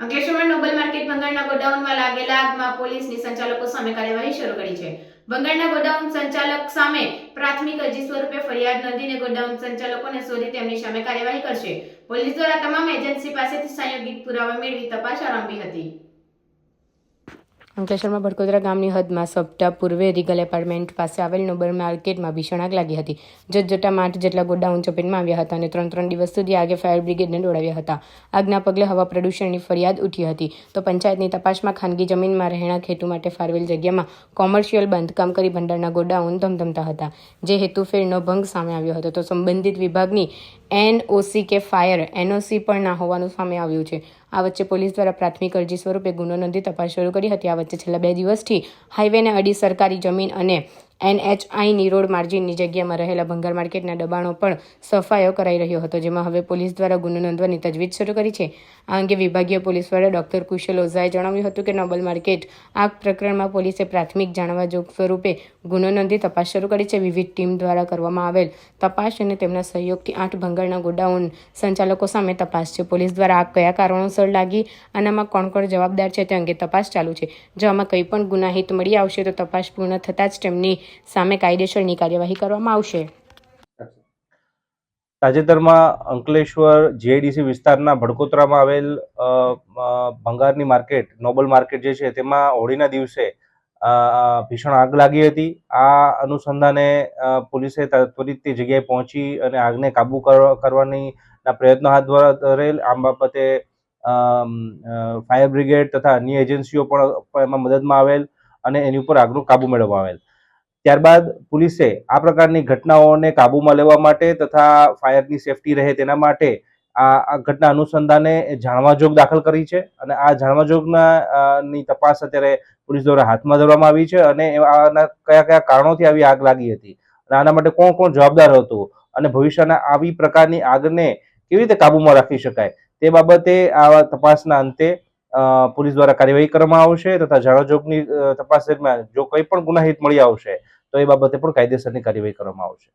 અંકલેશ્વરમાં Nobel market ભંગારના ગોડાઉનમાં લાગેલા આગમાં પોલીસની સંચાલકો સામે કાર્યવાહી શરૂ કરી છે. ભંગારના ગોડાઉન સંચાલક સામે પ્રાથમિક અરજી સ્વરૂપે ફરિયાદ નોંધીને ગોડાઉન સંચાલકોને શોધી તેમની સામે કાર્યવાહી કરશે. પોલીસ દ્વારા તમામ એજન્સી પાસેથી સંયોગિત પુરાવા મેળવી તપાસ આરંભી હતી. અંકલેશ્વરમાં ભડકોદરા ગામની હદમાં સપ્તાહ પૂર્વે રીગલ એપાર્ટમેન્ટ પાસે આવેલ નોબલ માર્કેટમાં ભીષણ આગ લાગી હતી. જટજટા 8 જેટલા ગોડાઉન ચપેટમાં આવ્યા હતા અને 3 દિવસ સુધી આગે ફાયર બ્રિગેડને દોડાવ્યા હતા. આગના પગલે હવા પ્રદૂષણની ફરિયાદ ઉઠી હતી, તો પંચાયતની તપાસમાં ખાનગી જમીનમાં રહેણાંક હેતુ માટે ફાળવેલ જગ્યામાં કોમર્શિયલ બાંધકામ કરી ભંડારના ગોડાઉન ધમધમતા હતા, જે હેતુફેરનો ભંગ સામે આવ્યો હતો. તો સંબંધિત વિભાગની NOC કે ફાયર NOC પણ ના હોવાનું સામે આવ્યું છે. આ વચ્ચે પોલીસ દ્વારા પ્રાથમિક અરજી સ્વરૂપે ગુનો નોંધી તપાસ શરૂ કરી હતી. આ વચ્ચે છેલ્લા 2 દિવસથી હાઈવેને અડી સરકારી જમીન અને NHIની રોડ માર્જિનની જગ્યામાં રહેલા ભંગાર માર્કેટના દબાણો પણ સફાયો કરાઈ રહ્યો હતો, જેમાં હવે પોલીસ દ્વારા ગુનો નોંધવાની તજવીજ શરૂ કરી છે. આ અંગે વિભાગીય પોલીસ વડા ડોક્ટર કુશલ ઓઝાએ જણાવ્યું હતું કે નોબલ માર્કેટ આગ પ્રકરણમાં પોલીસે પ્રાથમિક જાણવા જોગ સ્વરૂપે ગુનો નોંધી તપાસ શરૂ કરી છે. વિવિધ ટીમ દ્વારા કરવામાં આવેલ તપાસ અને તેમના સહયોગથી 8 ભંગારના ગોડાઉન સંચાલકો સામે તપાસ છે. પોલીસ દ્વારા આગ કયા કારણોસર લાગી, આનામાં કોણ કોણ જવાબદાર છે તે અંગે તપાસ ચાલુ છે. જો આમાં કંઈ પણ ગુનાહિત મળી આવશે તો તપાસ પૂર્ણ થતાં જ તેમની સામે કાયદેસરની કાર્યવાહી કરવામાં આવશે. તાજેતરમાં અંકલેશ્વર GIDC વિસ્તારના ભડકોદરામાં આવેલ ભંગારની માર્કેટ નોબલ માર્કેટ જે છે તેમાં હોળીના દિવસે ભીષણ આગ લાગી હતી. આ અનુસંધાને પોલીસે ત્વરિત તે જગ્યાએ પહોંચી અને આગને કાબૂ કરવાની પ્રયત્નો હાથ ધરેલ. આ બાબતે ફાયર બ્રિગેડ તથા અન્ય એજન્સીઓ પણ એમાં મદદમાં આવેલ અને એની ઉપર આગનો કાબૂ મેળવવામાં આવેલ. ત્યારબાદ પોલીસે આ પ્રકારની ઘટનાઓને કાબૂમાં લેવા માટે તથા ફાયરની સેફટી રહે તેના માટે આ ઘટના અનુસંધાને જાણવાજોગ દાખલ કરી છે અને આ જાણવાજોગની તપાસ અત્યારે પોલીસ દ્વારા હાથમાં ધરવામાં આવી છે અને આના કયા કયા કારણોથી આવી આગ લાગી હતી અને આના માટે કોણ કોણ જવાબદાર હતું અને ભવિષ્યના આવી પ્રકારની આગને કેવી રીતે કાબૂમાં રાખી શકાય તે બાબતે આ તપાસના અંતે પોલીસ દ્વારા કાર્યવાહી કરવામાં આવશે તથા જાણવાજોગની તપાસ દરમિયાન જો કંઈ પણ ગુનાહિત મળી આવશે તો એ બાબતે પણ કાયદેસરની કાર્યવાહી કરવામાં આવશે.